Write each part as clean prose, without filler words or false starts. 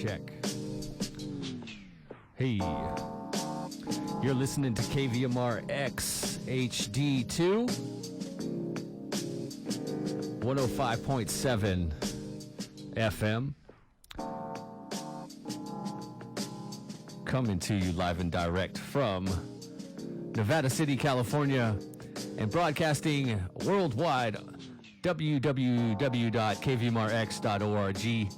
check. Hey, you're listening to KVMR X HD2 105.7 FM. Coming to you live and direct from Nevada City, California, and broadcasting worldwide, www.kvmrx.org.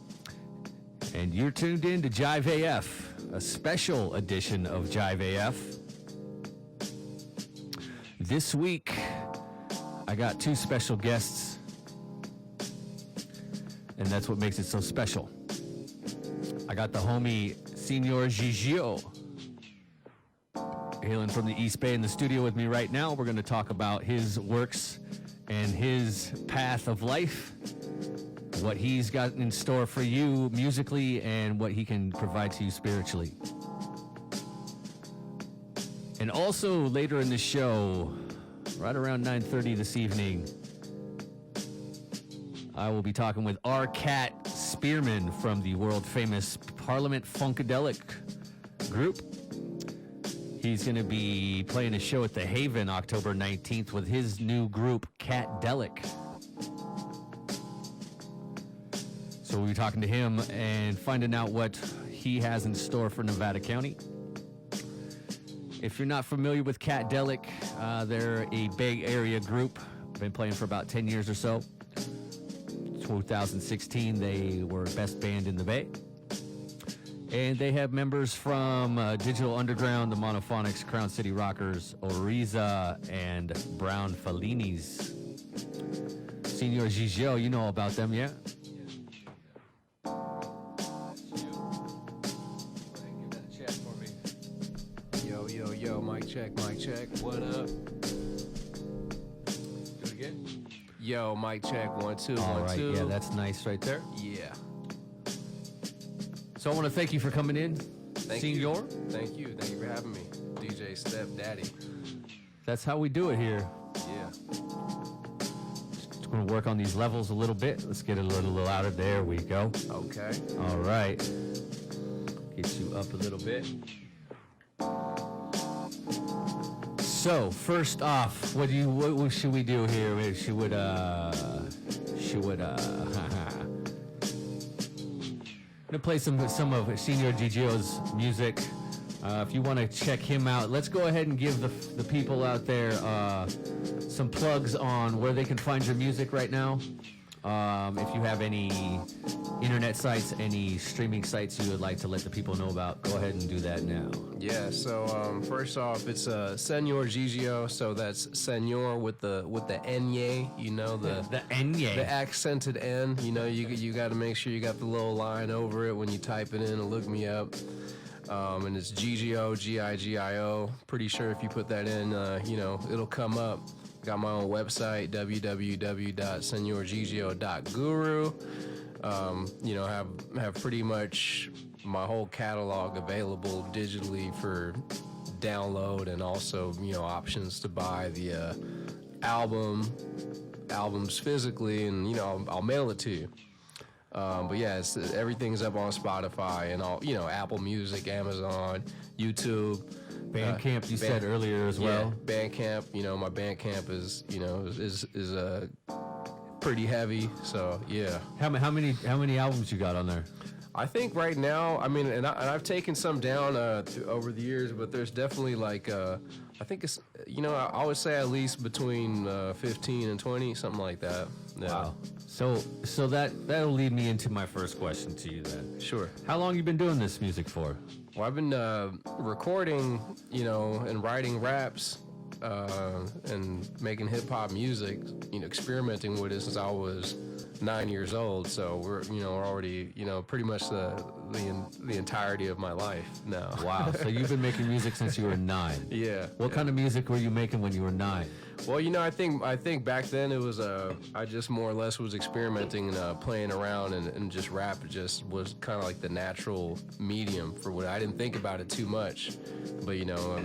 And you're tuned in to Jive AF, a special edition of Jive AF. This week, I got two special guests, and that's what makes it so special. I got the homie Señor Gigio, hailing from the East Bay, in the studio with me right now. We're going to talk about his works and his path of life, what he's got in store for you musically, and what he can provide to you spiritually. And also later in the show, right around 9:30 this evening, I will be talking with R. Cat Spearman from the world-famous Parliament Funkadelic group. He's going to be playing a show at the Haven October 19th with his new group, Catdelic. So we'll be talking to him and finding out what he has in store for Nevada County. If you're not familiar with Catdelic, they're a Bay Area group. Been playing for about 10 years or so. 2016, they were best band in the Bay. And they have members from Digital Underground, the Monophonics, Crown City Rockers, Oriza, and Brown Fellinis. Señor Gigio, you know about them, yeah? Yo, mic check, what up? Do it again? Yo, mic check, 1 2 All 1 right, 2. yeah, that's nice right there. Yeah. So I want to thank you for coming in, Thank Señor. you for having me, DJ Step Daddy. That's how we do it here. Yeah. Just going to work on these levels a little bit. Let's get it a little louder. There we go. Okay. All right. Get you up a little bit. So first off, what should we do here? I'm gonna play some of Señor Gigio's music. If you want to check him out, let's go ahead and give the people out there some plugs on where they can find your music right now. If you have any internet sites, any streaming sites you would like to let the people know about, go ahead and do that now. Yeah, so first off, it's Señor Gigio, so that's Señor with the N-ye, you know, the N-ye. The accented N, you know, you got to make sure you got the little line over it when you type it in and look me up. And it's Gigio, Gigio. Pretty sure if you put that in, you know, it'll come up. Got my own website, www.senorgigio.guru. You know, have pretty much my whole catalog available digitally for download, and also, you know, options to buy the albums physically, and, you know, I'll mail it to you. But yeah, everything's up on Spotify and all, you know, Apple Music, Amazon, YouTube. Bandcamp, you said earlier as well. Yeah, Bandcamp, you know, my Bandcamp is, you know, is pretty heavy, so yeah. How many albums you got on there? I think right now, I mean, and I've taken some down over the years, but there's definitely like, I think it's, you know, I would say at least between 15 and 20, something like that. Yeah. Wow. So that'll lead me into my first question to you then. Sure. How long you been doing this music for? Well, I've been recording, you know, and writing raps and making hip hop music, you know, experimenting with it since I was 9 years old. So we're already, you know, pretty much the entirety of my life now. Wow. So you've been making music since you were 9. Yeah. What kind of music were you making when you were 9? Well, you know, I think back then it was I just more or less was experimenting and playing around, and just rap just was kind of like the natural medium for what I didn't think about it too much, but you know,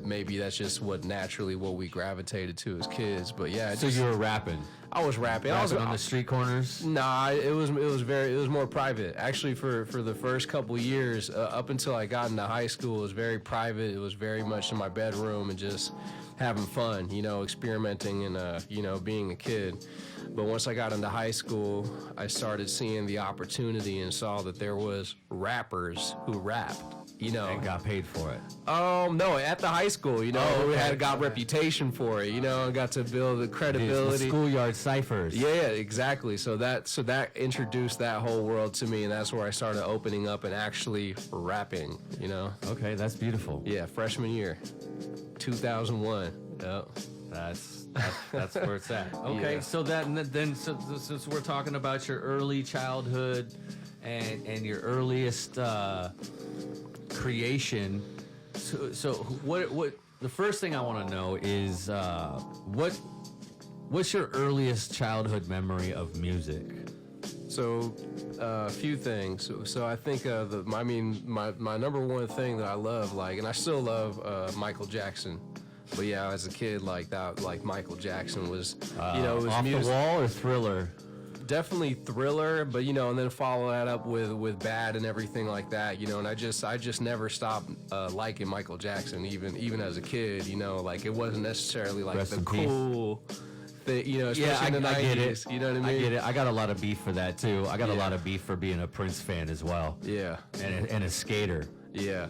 maybe that's just what we gravitated to as kids. But yeah, so you were rapping. I was rapping. I was on the street corners. Nah, it was more private. Actually, for the first couple years, up until I got into high school, it was very private. It was very much in my bedroom and just having fun, experimenting and being a kid. But once I got into high school, I started seeing the opportunity and saw that there was rappers who rapped. And got paid for it. No, at the high school, we got reputation for it, and got to build the credibility. The schoolyard ciphers. Yeah, exactly. So that introduced that whole world to me, and that's where I started opening up and actually rapping, Okay, that's beautiful. Yeah, freshman year, 2001. Yep. That's where it's at. Okay, Yeah. so since we're talking about your early childhood and your earliest creation, so what the first thing I want to know is what's your earliest childhood memory of music? So, a few things. So I think my number one thing that I love, and I still love Michael Jackson. But yeah, as a kid, Michael Jackson was, it was Off music. the Wall or Thriller? Definitely Thriller, but and then follow that up with Bad and everything like that, and I just never stopped liking Michael Jackson, even as a kid, it wasn't necessarily Rest the in peace. cool thing, especially in the 90s. I get it. You know what I mean? I get it. I got a lot of beef for that too. I got a lot of beef for being a Prince fan as well. Yeah. And a skater. Yeah.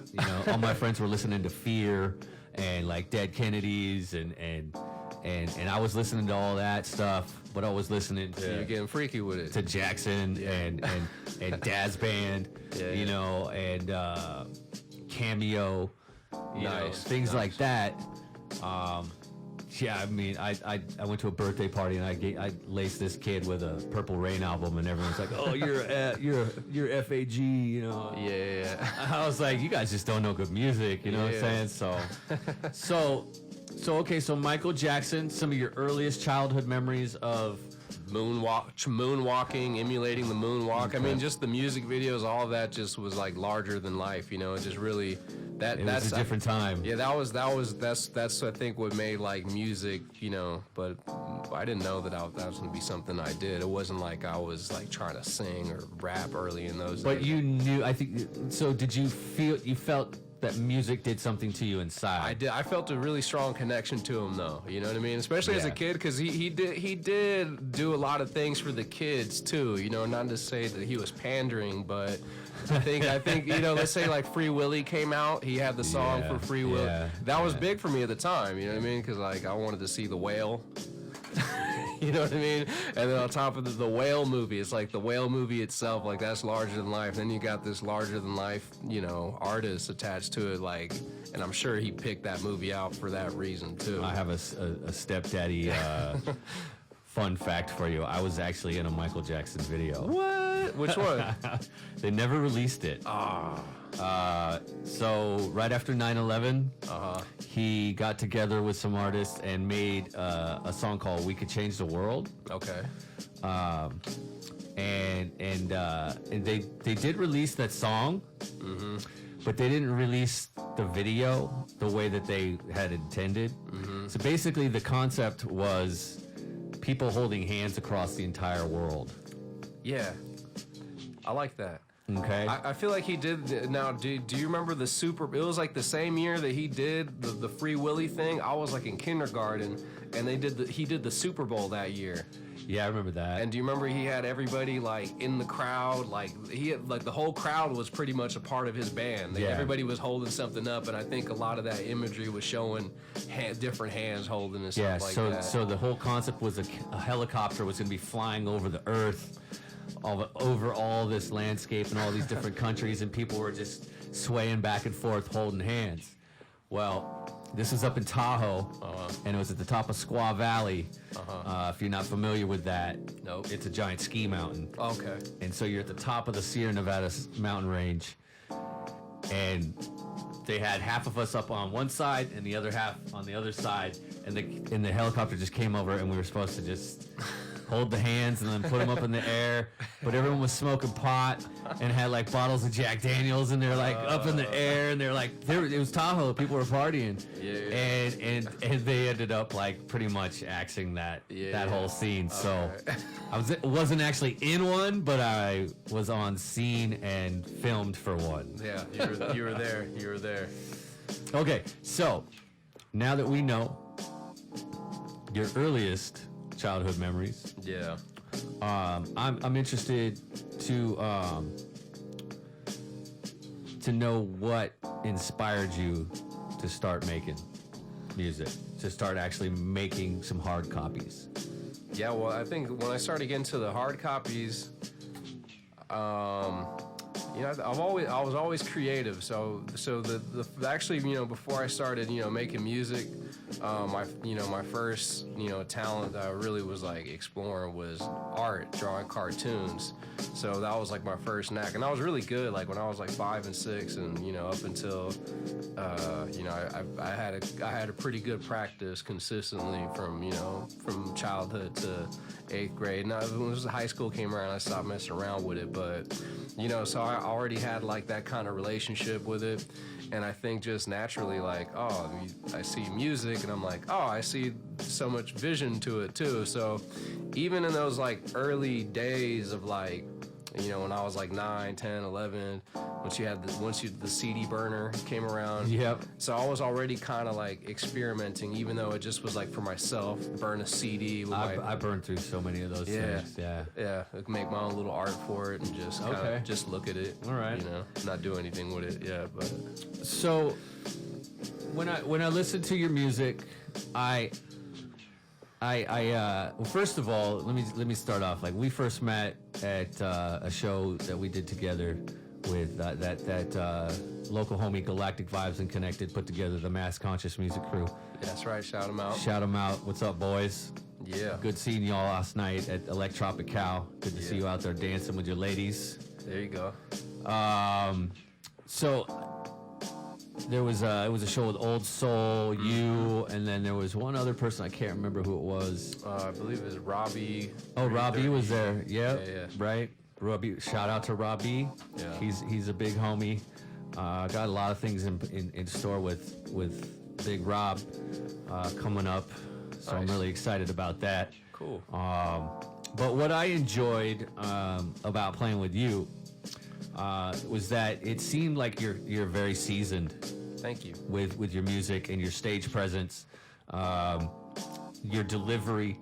All my friends were listening to Fear and Dead Kennedys and I was listening to all that stuff, but I was listening to You're getting freaky with it. to Jackson and Daz Band, and Cameo, things like that. I mean, I went to a birthday party and I laced this kid with a Purple Rain album, and everyone's like, "Oh, you're FAG," Yeah. I was like, "You guys just don't know good music," you know what I'm saying? So Michael Jackson, some of your earliest childhood memories of moonwalking, emulating the moonwalk. Okay. I mean, just the music videos, all of that just was larger than life. It just really that's a different time. Yeah, that's I think what made music. But I didn't know that was going to be something I did. It wasn't like I was trying to sing or rap early in those days. But you knew. I think so. Did you felt that music did something to you inside? I did. I felt a really strong connection to him, though. You know what I mean? Especially as a kid, because he did do a lot of things for the kids too. Not to say that he was pandering, but I think let's say Free Willy came out. He had the song for Free Willy. That was big for me at the time. You know what I mean? Because I wanted to see The Whale. You know what I mean? And then on top of the Whale movie, it's the Whale movie itself, that's larger than life. Then you got this larger than life, artist attached to it, and I'm sure he picked that movie out for that reason too. I have a stepdaddy fun fact for you. I was actually in a Michael Jackson video. What? Which one? They never released it. So right after 9/11, he got together with some artists and made a song called "We Could Change the World." Okay. And they did release that song, but they didn't release the video the way that they had intended. So basically, the concept was people holding hands across the entire world. Yeah, I like that. Okay. I feel like he did. Now, do you remember the Super? It was the same year that he did the Free Willy thing. I was in kindergarten, and he did the Super Bowl that year. Yeah, I remember that. And do you remember he had everybody in the crowd? He had the whole crowd was pretty much a part of his band. Everybody was holding something up, and I think a lot of that imagery was showing different hands holding and stuff like that. So the whole concept was a helicopter was going to be flying over the earth, over all this landscape and all these different countries, and people were just swaying back and forth holding hands. Well, this was up in Tahoe, and it was at the top of Squaw Valley. If you're not familiar with that, Nope. It's a giant ski mountain. Okay. And so you're at the top of the Sierra Nevada mountain range, and they had half of us up on one side and the other half on the other side, and the helicopter just came over, and we were supposed to just hold the hands and then put them up in the air. But everyone was smoking pot and had like bottles of Jack Daniels, and they're like up in the air, and they're like, it was Tahoe. People were partying, and they ended up like pretty much axing that whole scene. So I wasn't actually in one, but I was on scene and filmed for one. Yeah, you were there. You were there. Okay, so now that we know your earliest childhood memories, I'm interested to know what inspired you to start making music, to start actually making some hard copies. Yeah, well, I think when I started getting to the hard copies, I was always creative. So the actually, before I started, making music, my first, talent that I really was like exploring was art, drawing cartoons. So that was like my first knack, and I was really good. Like when I was like 5 and 6, and up until, I had a pretty good practice consistently from childhood to 8th grade. Now when high school came around, I stopped messing around with it, but so I already had like that kind of relationship with it. And I think just naturally, like, I see music, and I'm like, I see so much vision to it too. So even in those like early days of like, when I was like 9, 10, 11, once the CD burner came around. Yep. So I was already kind of like experimenting, even though it just was like for myself, burn a CD. I burned through so many of those things. Yeah. Make my own little art for it and just kind of just look at it. All right. Not do anything with it. Yeah, but. So when I listen to your music, well, first of all, let me start off. Like, we first met at a show that we did together with that local homie Galactic Vibes and Connected put together, the Mass Conscious Music Crew. That's right. Shout them out. Shout them out. What's up, boys? Yeah. Good seeing y'all last night at Electropic Cal. Good to see you out there dancing with your ladies. There you go. So there was it was a show with Old Soul, you, and then there was one other person, I can't remember who it was. I believe it was Robbie. Oh, Robbie was there. Yep. Yeah. Right. Robbie. Shout out to Robbie. Yeah. He's a big homie. Got a lot of things in store with Big Rob coming up, so I'm really excited about that. Cool. But what I enjoyed about playing with you was that it seemed like you're very seasoned. Thank you. With your music and your stage presence, your delivery,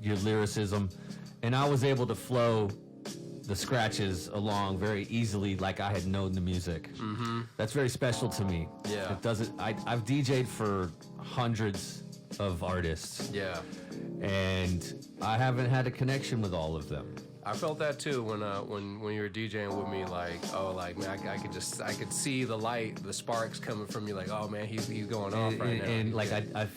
your lyricism, and I was able to flow the scratches along very easily, like I had known the music. Mm-hmm. That's very special to me. Yeah. It doesn't. I've DJ'd for hundreds of artists. Yeah. And I haven't had a connection with all of them. I felt that too when you were DJing with me, man, I could see the light, the sparks coming from you, like, oh man, he's going off right now. And like I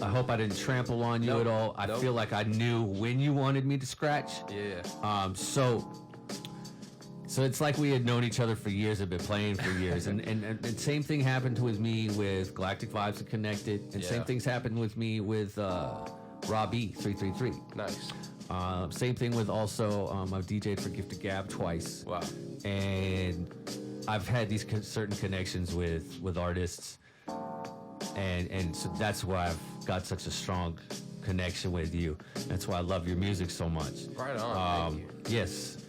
hope I didn't trample on you at all. I feel like I knew when you wanted me to scratch. Yeah. So it's like we had known each other for years, had been playing for years, and same thing happened with me with Galactic Vibes and Connected, and same things happened with me with Robbie 333. Nice. Same thing with also, I've DJ'd for Gifted Gab twice. Wow. And I've had these certain connections with artists, and so that's why I've got such a strong connection with you. That's why I love your music so much. Right on. Thank you. Yes.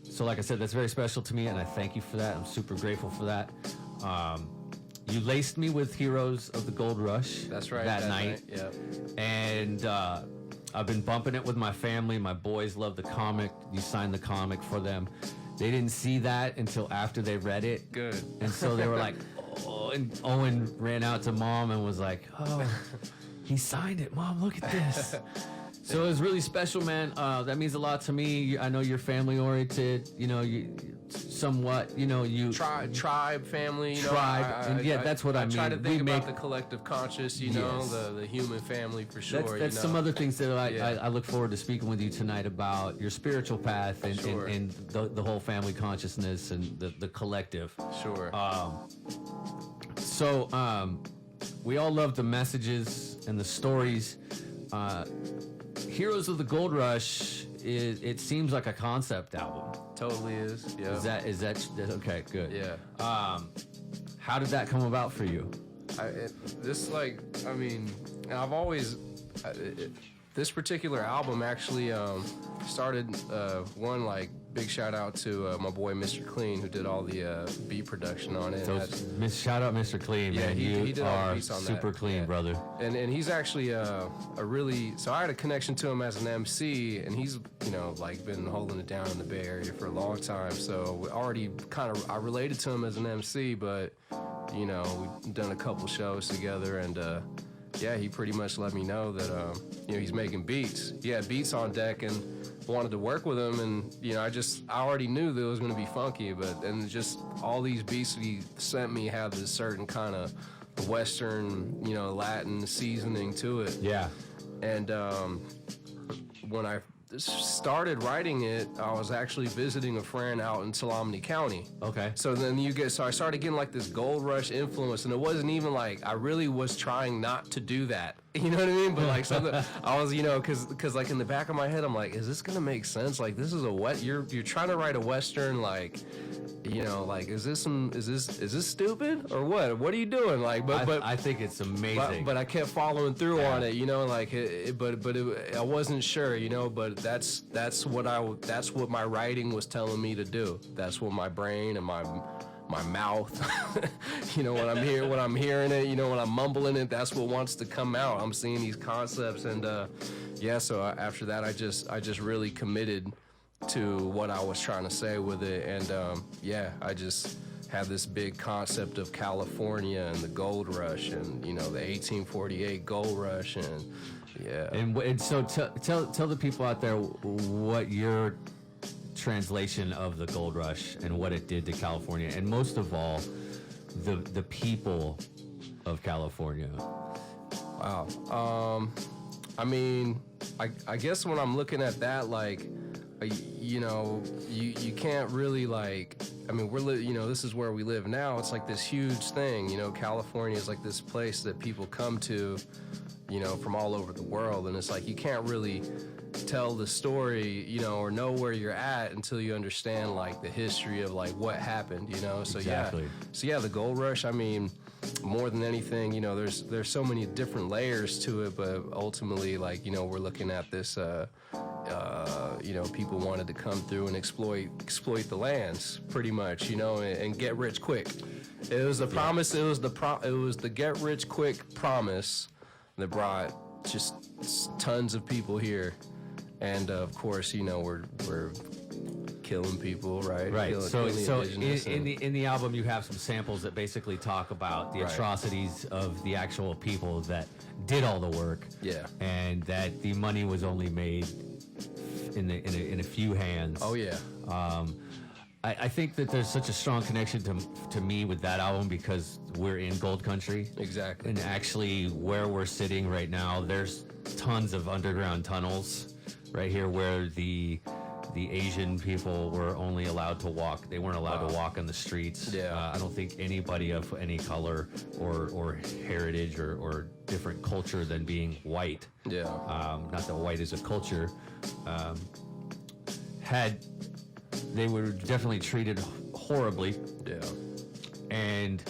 So like I said, that's very special to me, and I thank you for that. I'm super grateful for that. You laced me with Heroes of the Gold Rush. That's right. That night. Yeah. And I've been bumping it with my family. My boys love the comic. You signed the comic for them. They didn't see that until after they read it. Good. And so they were like, oh, and Owen ran out to Mom and was like, oh, he signed it. Mom, look at this. So it was really special, man. That means a lot to me. I know you're family oriented. You somewhat. You tribe family. Tribe. That's what I mean. Try to think about the collective conscious. The human family for sure. That's some other things that I look forward to speaking with you tonight about your spiritual path and the whole family consciousness and the collective. Sure. We all love the messages and the stories. Heroes of the Gold Rush, it seems like a concept album. Totally is. Yeah. Is that okay? Good. Yeah. How did that come about for you? I've always this particular album actually started one like big shout out to my boy Mr. Clean, who did all the beat production on it. So shout out Mr. Clean, yeah, man. he did all the are beats on super that. clean, Yeah. brother. And he's actually so I had a connection to him as an MC, and he's like been holding it down in the Bay Area for a long time. So we already I related to him as an MC, but we've done a couple shows together, and yeah, he pretty much let me know that he's making beats. He had beats on deck and wanted to work with him, and I already knew that it was going to be funky, and just all these beats that he sent me had this certain kind of Western, Latin seasoning to it. Yeah. And when I started writing it, I was actually visiting a friend out in Tuolumne County. Okay. So I started getting like this Gold Rush influence, and it wasn't even like I really was trying not to do that. You know what I mean? But like I was, because like in the back of my head, I'm like, is this gonna make sense? Like this is you're trying to write a Western, like, like is this stupid or what? What are you doing? Like, but I think it's amazing. But I kept following through on it, like, I wasn't sure, but that's what my writing was telling me to do. That's what my brain and my mouth, when I'm hearing it, when I'm mumbling it, that's what wants to come out. I'm seeing these concepts, and so after that, I just really committed to what I was trying to say with it, and I just had this big concept of California and the gold rush, and the 1848 gold rush, and yeah. And so tell the people out there what your translation of the gold rush and what it did to California, and most of all, the people of California. Wow. I guess when I'm looking at that, like, you can't really, like, this is where we live now. It's like this huge thing, California is like this place that people come to, from all over the world, and it's like you can't really tell the story, or know where you're at until you understand like the history of like what happened, So Exactly. yeah, the gold rush, more than anything, there's so many different layers to it, but ultimately, like, we're looking at this people wanted to come through and exploit the lands pretty much, and get rich quick. It was the promise, it was the get rich quick promise that brought just tons of people here. And of course, we're killing people, right? Right. So indigenous in the album, you have some samples that basically talk about the atrocities of the actual people that did all the work. Yeah. And that the money was only made in a few hands. Oh yeah. I think that there's such a strong connection to me with that album because we're in gold country. Exactly. And actually, where we're sitting right now, there's tons of underground tunnels right here where the Asian people were only allowed to walk. They weren't allowed to walk on the streets. Yeah. I don't think anybody of any color or heritage or different culture than being white. Yeah. Not that white is a culture. They were definitely treated horribly. Yeah. And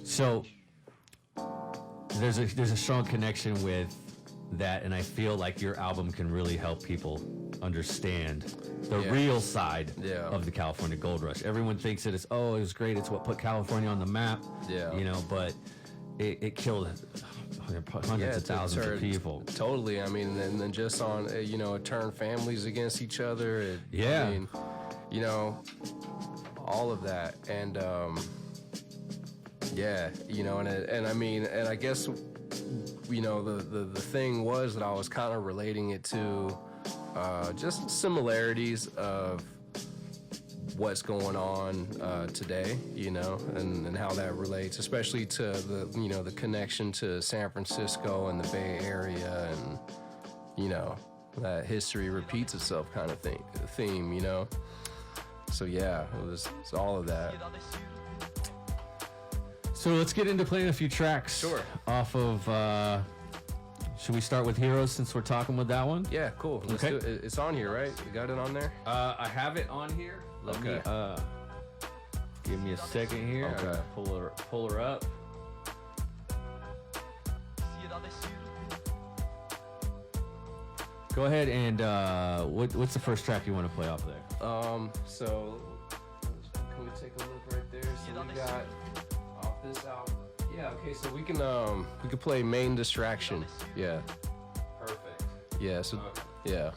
so there's a strong connection with that, and I feel like your album can really help people understand the real side of the California Gold Rush. Everyone thinks that it was great, it's what put California on the map. Yeah. But it killed hundreds of thousands of people. Totally. And then just on, it turned families against each other. All of that. And, and I guess, the thing was that I was kind of relating it to just similarities of what's going on today, and how that relates, especially to the connection to San Francisco and the Bay Area, and that history repeats itself kind of theme. So yeah, it's all of that. So let's get into playing a few tracks Sure. off of Should we start with Heroes since we're talking with that one? Yeah, cool. Let's Okay. do it. It's on here, right? You got it on there? I have it on here. Let me give me a second here. Okay. I gotta pull her up. Go ahead and what's the first track you want to play off there? So can we take a look right there? So we got off this album. Yeah, okay, so we can play Main Distraction. Yeah. Perfect. Yeah, so Okay. yeah.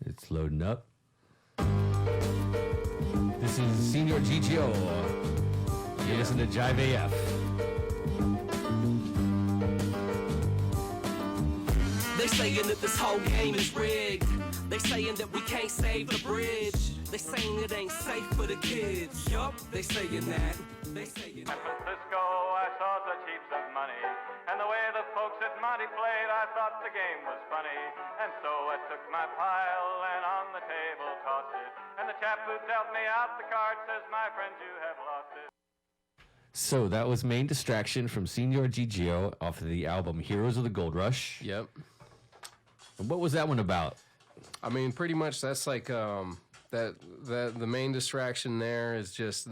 It's loading up. This is Señor Gigio. You listen to Jive AF. They saying that this whole game is rigged. They saying that we can't save the bridge. They saying it ain't safe for the kids. Yup, they saying that. They saying San Francisco, I saw such heaps of money. And the way the folks at Monty played, I thought the game was funny. And so I took my pile and on the table tossed it. And the chap who dealt me out the card says, my friend, you have lost it. So that was Main Distraction from Señor Gigio off of the album Heroes of the Gold Rush. Yep. What was that one about? I mean, pretty much that's like that the main distraction there is just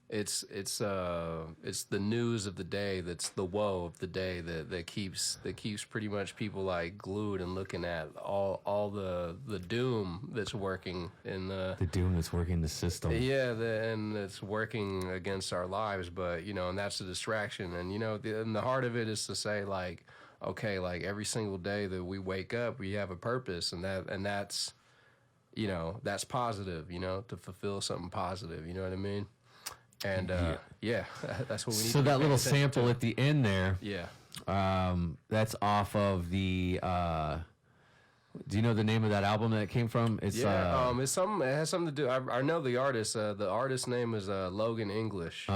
it's the news of the day, that's the woe of the day that keeps pretty much people like glued and looking at all the doom that's working in the doom that's working the system. yeah, and it's working against our lives, but and that's the distraction, and and the heart of it is to say like, okay, like every single day that we wake up, we have a purpose, and that's that's positive, to fulfill something positive, you know what I mean? And yeah, that's what we need. So to that pay little attention sample to. at the end there, Yeah. that's off of the. Do you know the name of that album that it came from? It's It's something. It has something to do. I know the artist. The artist's name is Logan English.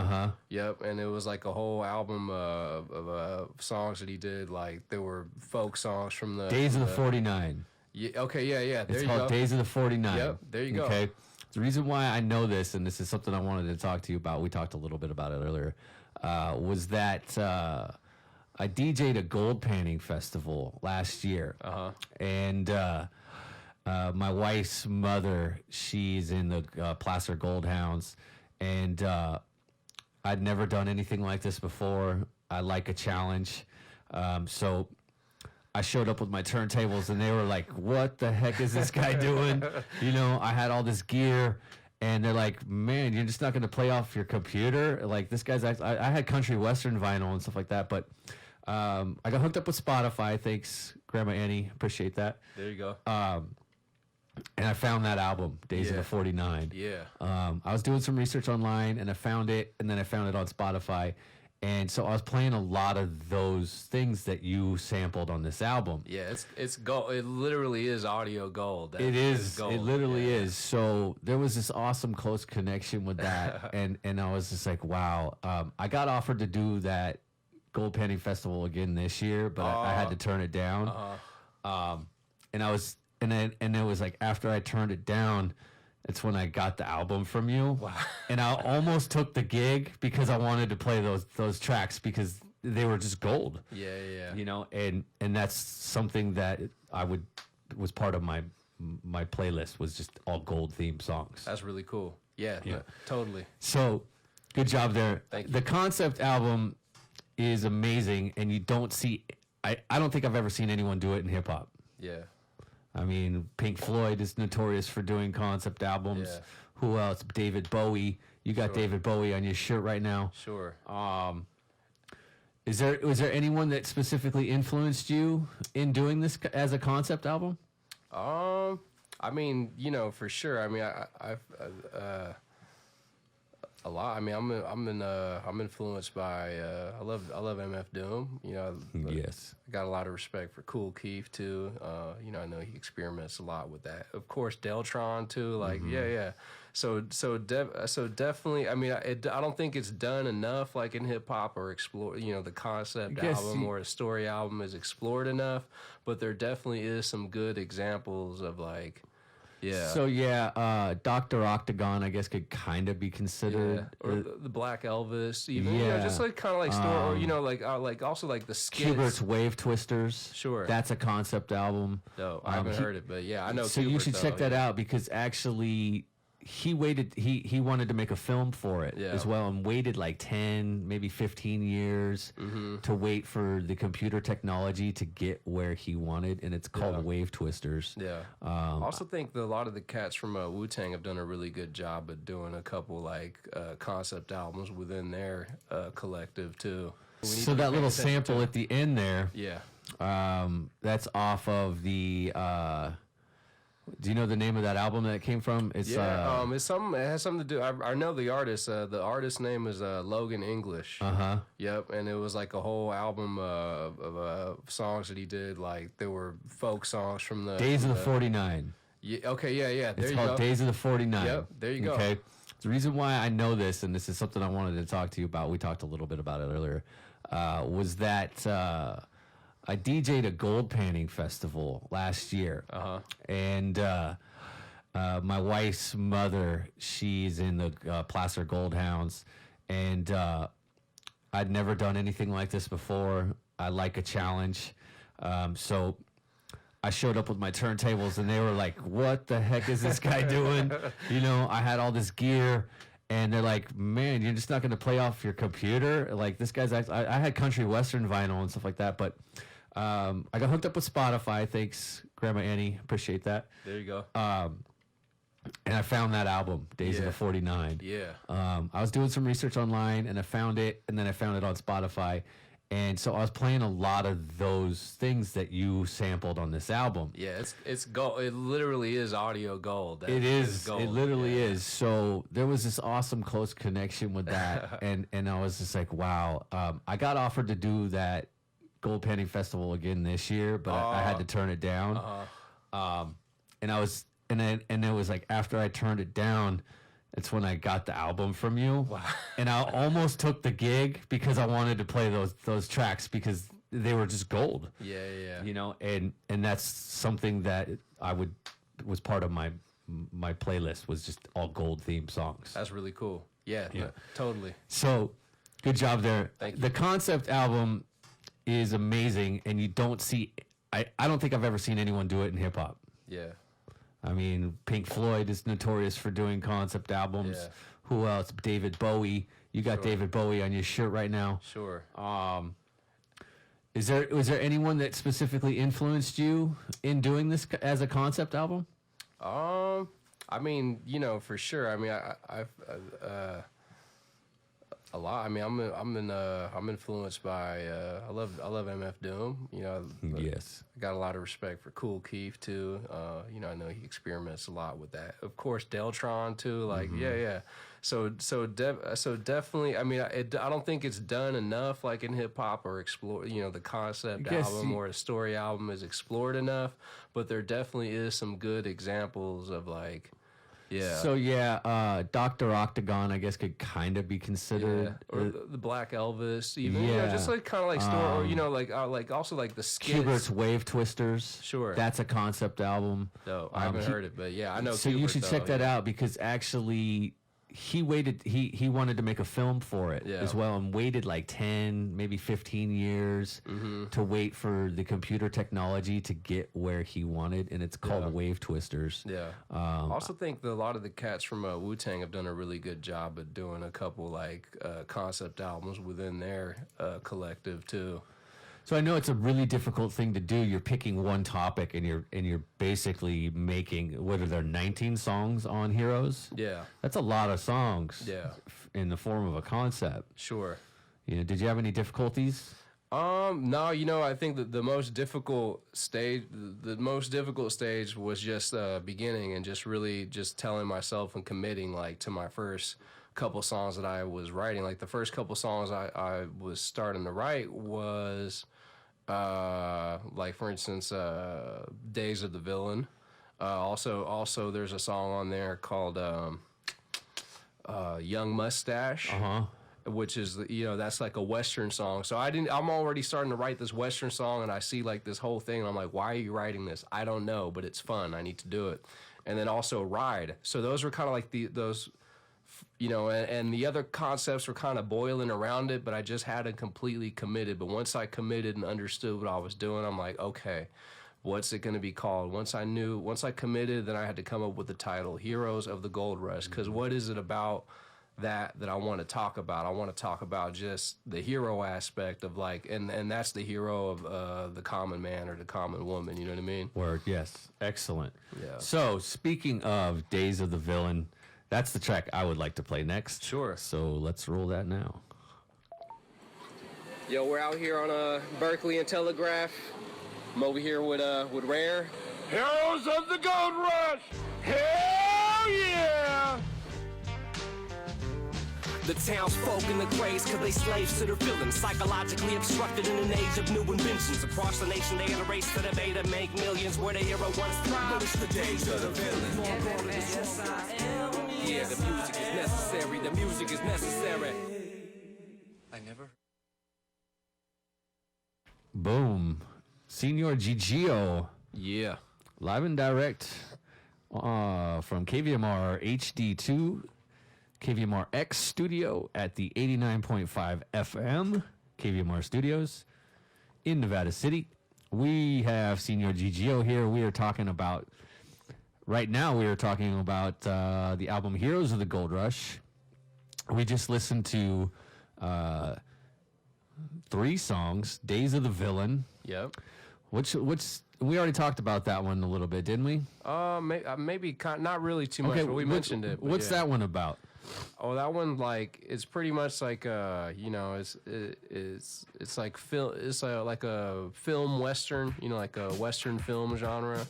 Yep, and it was like a whole album of songs that he did. Like there were folk songs from the Days of the 49. Yeah. Okay. Yeah. There It's you called go. Days of the 49. Yep, there you go. Okay. The reason why I know this, and this is something I wanted to talk to you about, we talked a little bit about it earlier, was that I DJ'd a gold panning festival last year. And my wife's mother, she's in the Placer Goldhounds, and I'd never done anything like this before. I like a challenge. So I showed up with my turntables, and they were like, what the heck is this guy doing? I had all this gear, and they're like, man, you're just not going to play off your computer? Like, this guy's, I had country western vinyl and stuff like that, but I got hooked up with Spotify. Thanks, Grandma Annie. Appreciate that. There you go. And I found that album, Days of Yeah. the 49. Yeah. I was doing some research online, and I found it, and then I found it on Spotify. And so I was playing a lot of those things that you sampled on this album. Yeah, it's gold. It literally is audio gold. It is. gold. It literally is. So there was this awesome close connection with that, and I was just like, wow. I got offered to do that Gold Panning Festival again this year, but I had to turn it down. And I was, and it was like after I turned it down, it's when I got the album from you. Wow. And I almost took the gig because I wanted to play those tracks because they were just gold. Yeah. And that's something that was part of my playlist, was just all gold themed songs. That's really cool. Yeah. Totally. So good job there. Thank you. The concept album is amazing, and you don't see, I don't think I've ever seen anyone do it in hip hop. Yeah. I mean, Pink Floyd is notorious for doing concept albums. Yeah. Who else? David Bowie. You got David Bowie on your shirt right now. Sure. Was there anyone that specifically influenced you in doing this as a concept album? I mean, for sure. I mean, I've a lot. I mean, I'm influenced by I love MF Doom. Yes. I got a lot of respect for Kool Keith too. I know he experiments a lot with that. Of course, Deltron too. Like, yeah. So definitely. I mean, I don't think it's done enough, like in hip hop or explore. The concept album or a story album is explored enough. But there definitely is some good examples of like, Yeah. So yeah, Dr. Octagon, I guess, could kind of be considered. Or the Black Elvis, even. Yeah. You know, just like kind of like story, or you know, like also like the skits. Kubert's Wave Twisters. Sure. That's a concept album. No, I haven't heard it, but yeah, I know. So you Kubert, should though, check that out, because actually he waited. He wanted to make a film for it as well, and waited like 10, maybe 15 years to wait for the computer technology to get where he wanted, and it's called Wave Twisters. Yeah. I also think that a lot of the cats from Wu-Tang have done a really good job at doing a couple like concept albums within their collective too. So that little sample at the end there, that's off of the. Do you know the name of that album that it came from? It's it's something. It has something to do. I know the artist. The artist's name is Logan English. Yep, and it was like a whole album of songs that he did. Like there were folk songs from the Days of the 49. Yeah. Okay. Yeah. There It's you called go. Days of the 49. Yep. There you go. Okay. The reason why I know this, and this is something I wanted to talk to you about. We talked a little bit about it earlier. Was that. I DJ'd a gold panning festival last year, and my wife's mother, she's in the Placer Goldhounds, and I'd never done anything like this before. I like a challenge, so I showed up with my turntables, and they were like, "What the heck is this guy doing?" You know, I had all this gear. And they're like, "Man, you're just not going to play off your computer?" Like, this guy's... I had country western vinyl and stuff like that, but I got hooked up with Spotify. Thanks, Grandma Annie. Appreciate that. There you go. And I found that album, Days of the 49. Yeah. I was doing some research online, and I found it, and then I found it on Spotify. And so I was playing a lot of those things that you sampled on this album. Yeah, it's gold. It literally is audio gold. It is. Gold. It literally is. So there was this awesome close connection with that, and I was just like, wow. I got offered to do that Gold Panning Festival again this year, but I had to turn it down. And I was, and it was like after I turned it down, it's when I got the album from you. Wow. And I almost took the gig because I wanted to play those tracks because they were just gold. Yeah. You know, and that's something that was part of my playlist, was just all gold themed songs. That's really cool. Yeah. Totally. So, good job there. Thank you. The concept album is amazing, and you don't see... I don't think I've ever seen anyone do it in hip-hop. Yeah. I mean, Pink Floyd is notorious for doing concept albums. Yeah. Who else? David Bowie. You got David Bowie on your shirt right now. Sure. Was there anyone that specifically influenced you in doing this as a concept album? I mean, you know, for sure. I mean, I've a lot. I mean, I'm influenced by. I love MF Doom. You know. Yes. I got a lot of respect for Kool Keith too. You know, I know he experiments a lot with that. Of course, Deltron too. Like, yeah. So definitely. I mean, I don't think it's done enough, like in hip hop or explore. You know, the concept album or a story album is explored enough. But there definitely is some good examples of like. Yeah. So Dr. Octagon, I guess, could kind of be considered. Or the Black Elvis, even. You know, just like kind of like story, or you know, like also like the skits. Kubert's Wave Twisters. Sure. That's a concept album. No, I haven't heard it, but yeah, I know. So you should check that out, because actually he waited. He wanted to make a film for it as well, and waited like 10, maybe 15 years to wait for the computer technology to get where he wanted, and it's called Wave Twisters. Yeah. I also think that a lot of the cats from Wu-Tang have done a really good job at doing a couple like concept albums within their collective too. So I know it's a really difficult thing to do. You're picking one topic, and you're basically making, what are there, 19 songs on Heroes? Yeah. That's a lot of songs. Yeah. In the form of a concept. Sure. You know, did you have any difficulties? No, you know, I think that the most difficult stage was just beginning and just really just telling myself and committing like to my first couple songs that I was writing. Like the first couple songs I was starting to write was like for instance Days of the Villain. Also there's a song on there called Young Mustache. Which is, you know, that's like a Western song. So I'm already starting to write this Western song, and I see like this whole thing, and I'm like, why are you writing this? I don't know, but it's fun. I need to do it. and then also Ride. So those were kind of like those, you know, and the other concepts were kind of boiling around it, but I just hadn't completely committed. But once I committed and understood what I was doing, I'm like, okay, what's it going to be called? Once I committed, then I had to come up with the title, Heroes of the Gold Rush, because what is it about that I want to talk about? I want to talk about just the hero aspect of like, and that's the hero of the common man or the common woman, you know what I mean? Word, yes. Excellent. Yeah. So, speaking of Days of the Villain, that's the track I would like to play next. Sure. So, let's roll that now. Yo, we're out here on Berkeley and Telegraph. I'm over here with Rare. Heroes of the Gold Rush! Hell yeah! The townsfolk in the craze, cause they slaves to their feelings. Psychologically obstructed in an age of new inventions. Across the nation, they had a race to debate and make millions. Where the hero once thrived, but it's the days of the villain. Yes, I am. Yeah, the music is necessary. The music is necessary. I never. Boom. Señor Gigio. Yeah. Live and direct from KVMR HD2, KVMR X studio at the 89.5 FM, KVMR studios in Nevada City. We have Señor Gigio here. We are talking about, right now we are talking about the album Heroes of the Gold Rush. We just listened to 3 songs, Days of the Villain. Yep. Which we already talked about that one a little bit, didn't we? Maybe not really too much, but we mentioned it. But What's that one about? Oh, that one, like, it's pretty much like you know, it's like like a film western, you know, like a western film genre,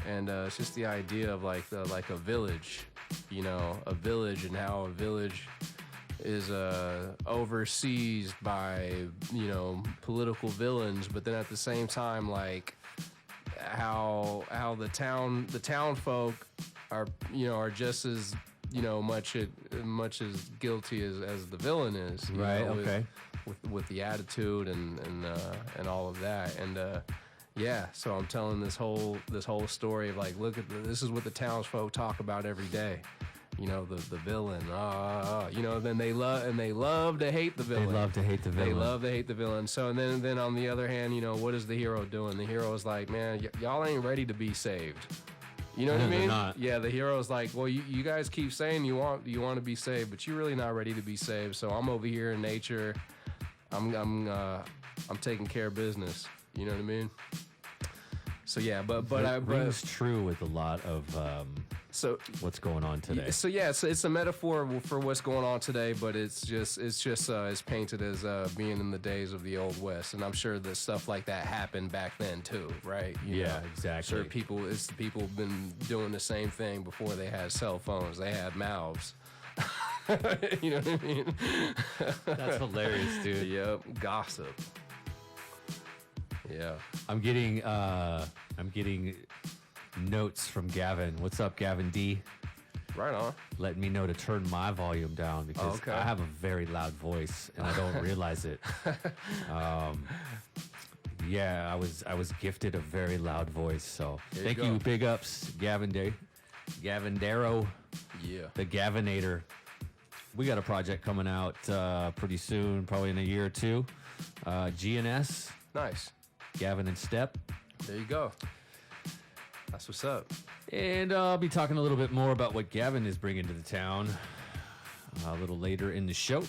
and it's just the idea of like a village, you know, a village and how a village is overseas by, you know, political villains, but then at the same time, like how the town folk are, you know, are just as, you know, much as guilty as the villain is, you right? know, Okay. With the attitude and all of that, and yeah. So I'm telling this whole story of like, look at this is what the townsfolk talk about every day. You know, the villain, you know, then they love to hate the villain. They love to hate the villain. They love to hate the villain. So, and then on the other hand, you know, what is the hero doing? The hero is like, man, y'all ain't ready to be saved. You know what I mean? They're not. Yeah, the hero's like, well, you guys keep saying you want to be saved, but you're really not ready to be saved. So I'm over here in nature. I'm taking care of business. You know what I mean? So yeah, but rings true with a lot of so what's going on today. So yeah, it's a metaphor for what's going on today, but it's painted as being in the days of the Old West, and I'm sure that stuff like that happened back then too, right? You know, exactly. Sure, people have been doing the same thing before they had cell phones. They had mouths. You know what I mean? That's hilarious, dude. Yep, gossip. Yeah, I'm getting notes from Gavin. What's up, Gavin D? right on. Letting me know to turn my volume down because Okay. I have a very loud voice and I don't realize it. Yeah, I was gifted a very loud voice, so thank you. Big ups, Gavin Darrow, Yeah. the Gavinator. We got a project coming out pretty soon, probably in a year or two. GNS, Nice. Gavin and Step. There you go. That's what's up. And I'll be talking a little bit more about what Gavin is bringing to the town a little later in the show.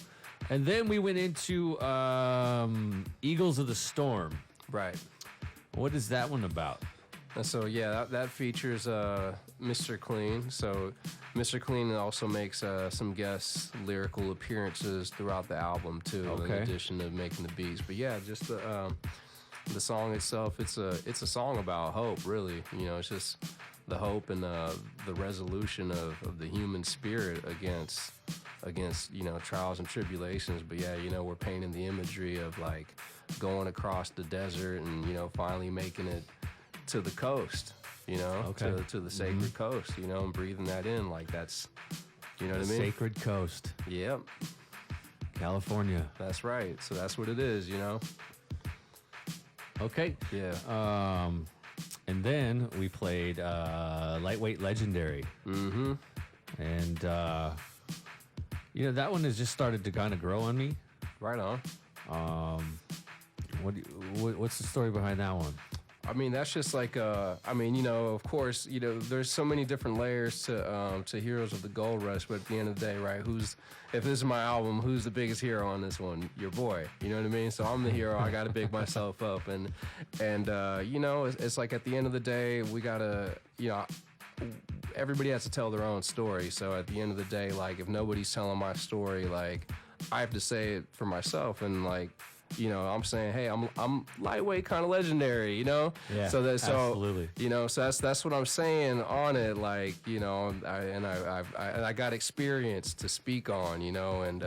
And then we went into Eagles of the Storm. Right. What is that one about? And so, yeah, that features Mr. Clean. So Mr. Clean also makes some guest lyrical appearances throughout the album, too, in addition to making the beats. But, yeah, just the song itself, it's a song about hope, really. You know, it's just the hope and the resolution of the human spirit against, you know, trials and tribulations. But, yeah, you know, we're painting the imagery of, like, going across the desert and, you know, finally making it to the coast, you know, to the sacred coast, you know, and breathing that in, like that's, you know what I mean? Sacred Coast. Yep. California. That's right. So that's what it is, you know? Okay. Yeah. And then we played Lightweight Legendary. Mm-hmm. And, that one has just started to kind of grow on me. Right on. What's the story behind that one? I mean, that's just like, of course, there's so many different layers to Heroes of the Gold Rush, but at the end of the day, right, if this is my album, who's the biggest hero on this one? Your boy, you know what I mean? So I'm the hero, I gotta big myself up, and it's like at the end of the day, we gotta, everybody has to tell their own story, so at the end of the day, like, if nobody's telling my story, like, I have to say it for myself, and like, I'm saying, hey, I'm lightweight, kind of legendary, Yeah, absolutely. So that's what I'm saying on it, like, I got experience to speak on, and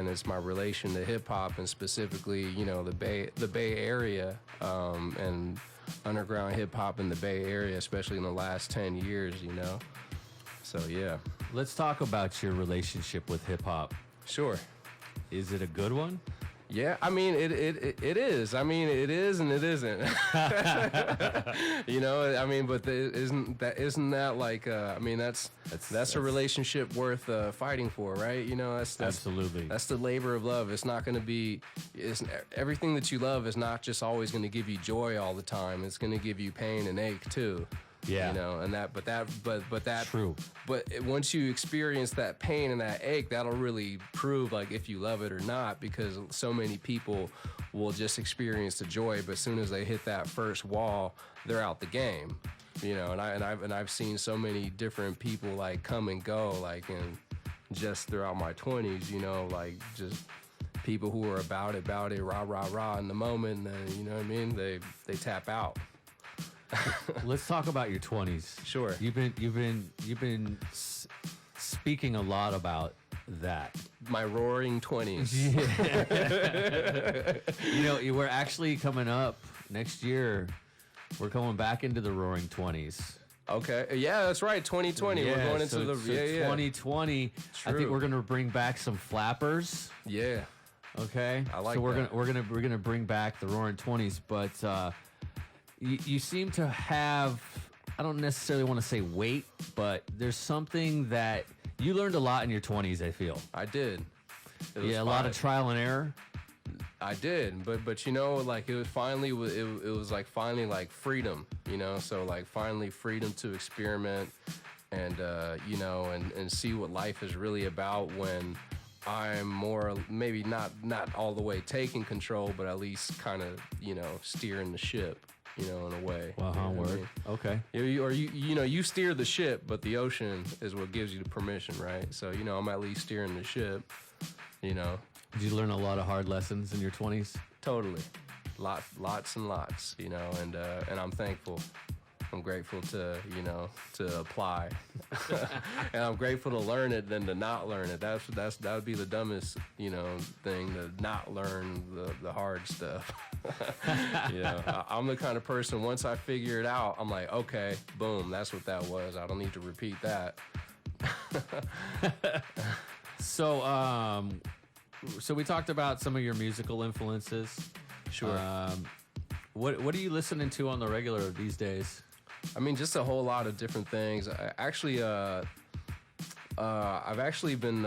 it's my relation to hip hop, and specifically, the Bay Area, and underground hip hop in the Bay Area, especially in the last 10 years, So yeah. Let's talk about your relationship with hip hop. Sure. Is it a good one? Yeah, I mean it is. I mean it is and it isn't. But isn't that like? That's a relationship worth fighting for, right? That's Absolutely. That's the labor of love. It's not going to be. Everything that you love is not just always going to give you joy all the time. It's going to give you pain and ache too. Yeah. But that true. But once you experience that pain and that ache, that'll really prove like if you love it or not, because so many people will just experience the joy, but as soon as they hit that first wall, they're out the game. And I've seen so many different people like come and go, like, and just throughout my 20s, like just people who are about it, rah in the moment, and then, you know what I mean? They tap out. Let's talk about your 20s. Sure. You've been speaking a lot about that. My roaring 20s. Yeah. We're actually coming up next year. We're going back into the roaring 20s. Okay. Yeah, that's right. 2020. Yeah, We're going into 2020. True. I think we're gonna bring back some flappers. Yeah. Okay. I like so we're that. we're gonna bring back the roaring 20s, but you seem to have, I don't necessarily want to say weight, but there's something that you learned a lot in your 20s, I feel. I did. A lot of trial and error. I did, but like it was like finally like freedom, so like finally freedom to experiment and and see what life is really about when I'm more, maybe not all the way taking control, but at least kind of, steering the ship, in a way. Word. I mean? Okay. You steer the ship, but the ocean is what gives you the permission, right? So, I'm at least steering the ship, Did you learn a lot of hard lessons in your 20s? Totally. Lots and lots, and I'm thankful. I'm grateful to apply. And I'm grateful to learn it than to not learn it. That would be the dumbest, thing, to not learn the hard stuff. I'm the kind of person, once I figure it out, I'm like, okay, boom, that's what that was. I don't need to repeat that. So we talked about some of your musical influences. Sure. What are you listening to on the regular these days? I mean, just a whole lot of different things. I've actually been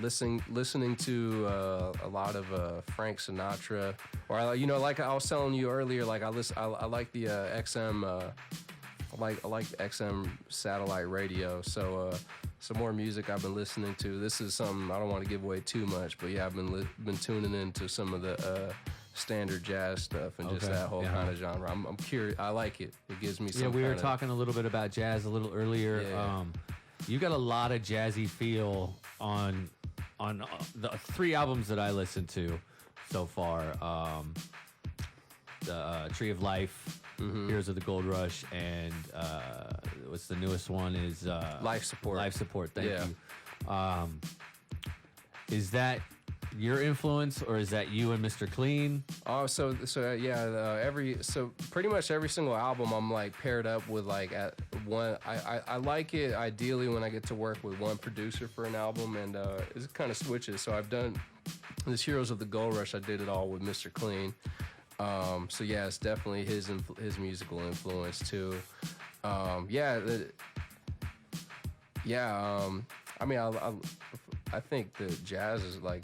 listening to a lot of Frank Sinatra, or like I was telling you earlier, like I like the XM, I like XM satellite radio. So some more music I've been listening to. This is something I don't want to give away too much, but yeah, I've been tuning into some of the standard jazz stuff and just that whole kind of genre. I'm curious. I like it. It gives me some. Yeah, we were talking a little bit about jazz a little earlier. Yeah. You got a lot of jazzy feel on the 3 albums that I listened to so far. The Tree of Life, Heroes of the Gold Rush, and what's the newest one is Life Support. Life Support. Thank you. Is that your influence, or is that you and Mr. Clean? Oh, so pretty much every single album I'm like paired up with like at one. I like it ideally when I get to work with one producer for an album, and it kind of switches. So I've done this Heroes of the Gold Rush. I did it all with Mr. Clean. So yeah, it's definitely his musical influence too. I mean, I think that jazz is like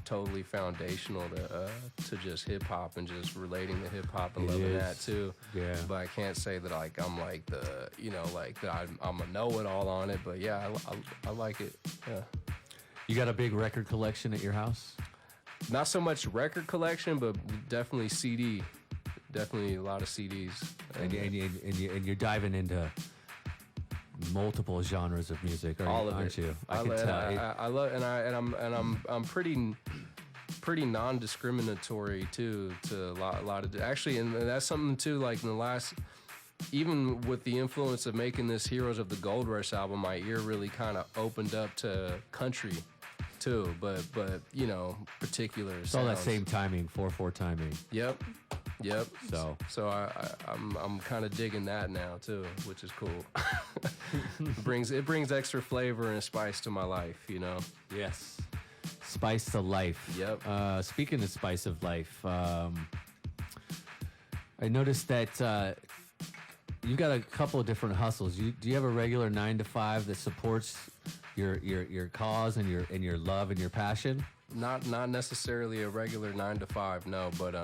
totally foundational to just hip hop and just relating to hip hop and loving that too. Yeah. But I can't say that like I'm like that I'm a know-it-all on it. But yeah, I like it. Yeah. You got a big record collection at your house? Not so much record collection, but definitely CD. Definitely a lot of CDs. And you're diving into multiple genres of music, aren't you? I can tell. I love, and I'm pretty non-discriminatory too to a lot of actually, and that's something too. Like in the last, even with the influence of making this Heroes of the Gold Rush album, my ear really kind of opened up to country too. But you know, particular. It's all that same timing, 4/4 timing. Yep. So I'm kind of digging that now too, which is cool. It brings extra flavor and spice to my life, you know. Yes, spice to life. Yep. Speaking of spice of life, I noticed that you've got a couple of different hustles. Do you have a regular 9 to 5 that supports your cause and your love and your passion? Not necessarily a regular 9 to 5, no, but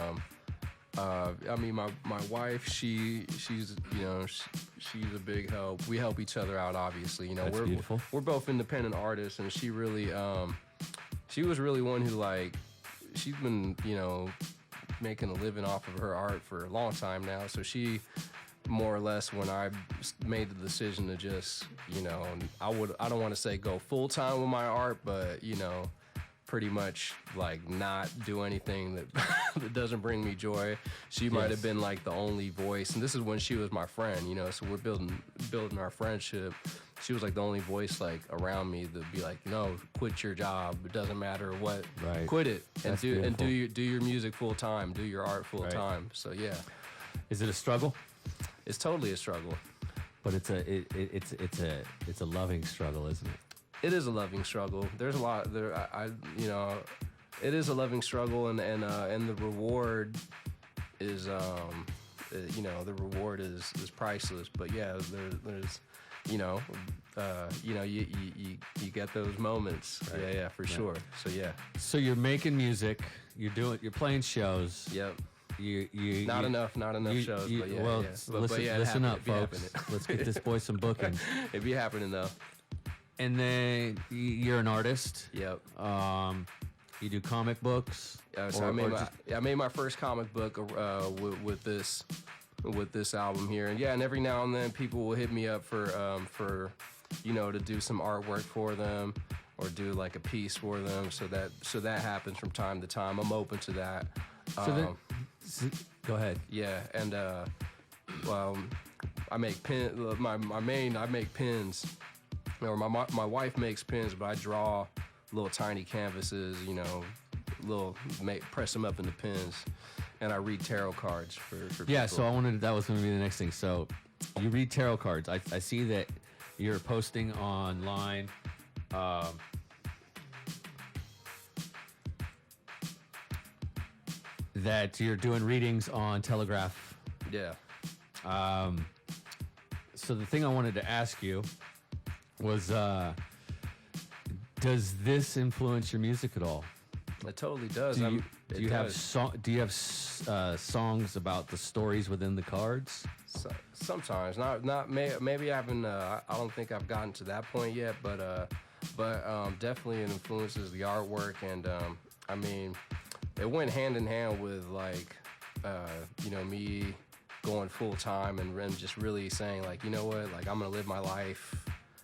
I mean, my wife, she's a big help. We help each other out, obviously. You know, That's beautiful. We're both independent artists, and she really, she was really one who she's been, you know, making a living off of her art for a long time now. So she, more or less, when I made the decision to just, you know, I don't want to say go full time with my art, but you know, pretty much like not do anything that that doesn't bring me joy. She might have been like the only voice, and this is when she was my friend, you know, so we're building our friendship. She was like the only voice like around me that'd be like, no, quit your job. It doesn't matter what, quit it and do your music full time, do your art full time. So yeah. Is it a struggle? It's totally a struggle. But it's a loving struggle, isn't it? It is a loving struggle. There's a lot there. It is a loving struggle, and the reward is, the reward is priceless. But yeah, there's, you get those moments. Right. Yeah, for sure. So yeah. So you're making music. You're playing shows. Yep. Not enough shows. But yeah, well, yeah. Listen up, folks. Let's get this boy some booking. It'd be happening though. And then you're an artist. Yep. You do comic books. So I made my first comic book with this album here, and and every now and then people will hit me up for to do some artwork for them or do like a piece for them. So that happens from time to time. I'm open to that. Go ahead. Yeah, and I make pins. I make pins. Or my wife makes pins, but I draw little tiny canvases, press them up into pins, and I read tarot cards for people. Yeah, so that was going to be the next thing. So you read tarot cards. I see that you're posting online that you're doing readings on Telegraph. Yeah. So the thing I wanted to ask you was, does this influence your music at all? It totally does. Do you have songs about the stories within the cards? Sometimes, maybe I haven't. I don't think I've gotten to that point yet, but definitely it influences the artwork, and I mean, it went hand in hand with me going full time and just really saying like, you know what, like I'm gonna live my life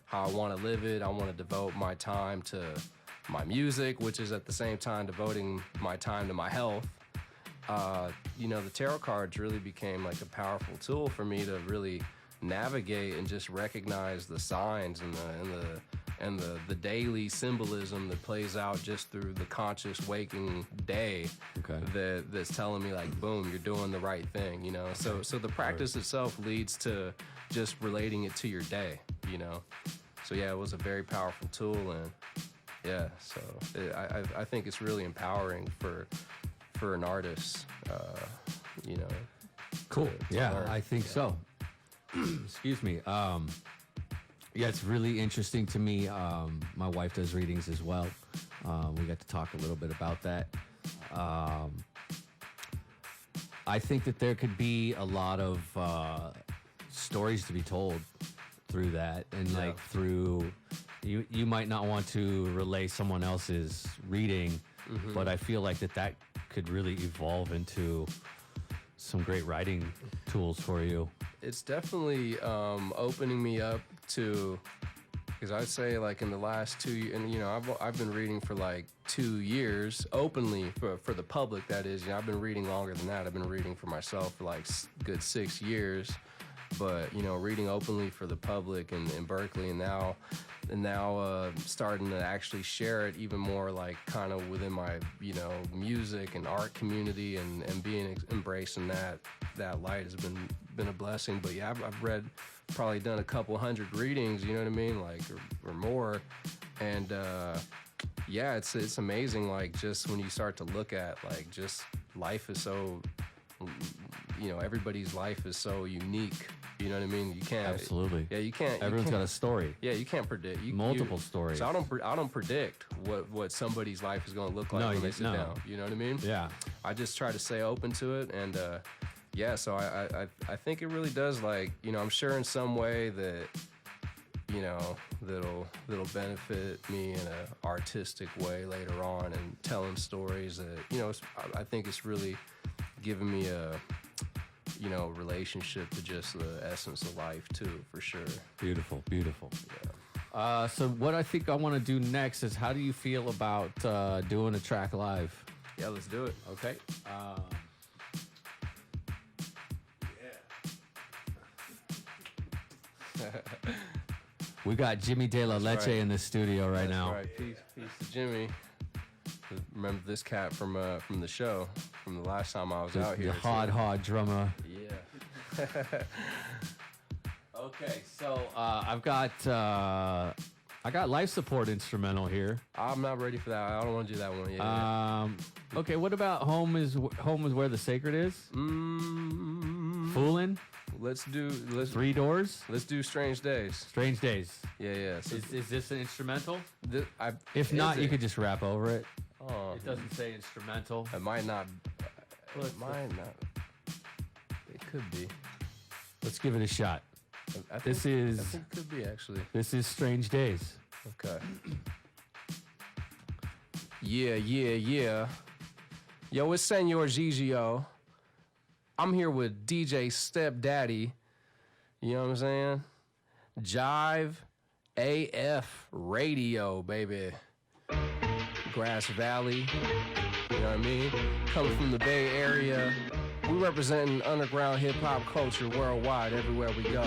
how I want to live it. I want to devote my time to my music, which is at the same time devoting my time to my health. The tarot cards really became like a powerful tool for me to really navigate and just recognize the signs and the daily symbolism that plays out just through the conscious waking day. Okay. That's telling me like, boom, you're doing the right thing, So the practice itself leads to just relating it to your day, So yeah, it was a very powerful tool, and yeah, so I think it's really empowering for an artist you know. Cool. Yeah, learn. I think so. Excuse me. Yeah, it's really interesting to me. My wife does readings as well. We got to talk a little bit about that. I think that there could be a lot of stories to be told through that, and like through you might not want to relay someone else's reading, but I feel like that could really evolve into some great writing tools for you. It's definitely opening me up to, because I'd say like in the last 2 years, and you know, I've been reading for like 2 years openly for the public. That is, you know, I've been reading longer than that. I've been reading for myself for like good 6 years, but you know, reading openly for the public in Berkeley, and now starting to actually share it even more, like kind of within my, you know, music and art community, and being embracing that light has been a blessing. But yeah, I've probably done a couple hundred readings, you know what I mean, like or more, and yeah, it's amazing, like just when you start to look at like just life is so, you know, everybody's life is so unique. You know what I mean? You can't. Absolutely. Yeah, you can't. Everyone's got a story. Yeah, you can't predict. Multiple stories. So I don't predict what somebody's life is going to look like when they sit down. You know what I mean? Yeah. I just try to stay open to it, and yeah. So I think it really does, like, you know, I'm sure in some way that, you know, that'll benefit me in an artistic way later on, and telling stories that, you know, I think it's really given me a, you know, relationship to just the essence of life too, for sure. Beautiful, beautiful. Yeah. So what I think I want to do next is, how do you feel about doing a track live? Yeah, let's do it. Okay. We got Jimmy De La Leche in the studio right now. All right, peace to Jimmy. Remember this cat from the show, from the last time I was out here. The hard drummer. Yeah. Okay, so I got life support instrumental here. I'm not ready for that. I don't want to do that one yet. Okay, what about home is where the sacred is? Foolin'? Let's 3 Doors? Let's do Strange Days. Strange Days. Yeah. So Is this an instrumental? If Not, you could just rap over it. Oh, It doesn't say instrumental. it might not. Well, It might not. It could be. Let's give it a shot. I think This it could be, actually. is Strange Days. Okay. Yeah. Yo, it's Señor Gigio. I'm here with DJ Stepdaddy. You know what I'm saying? Jive AF Radio, baby. Grass Valley. You know what I mean? Coming from the Bay Area. We representing underground hip-hop culture worldwide, everywhere we go.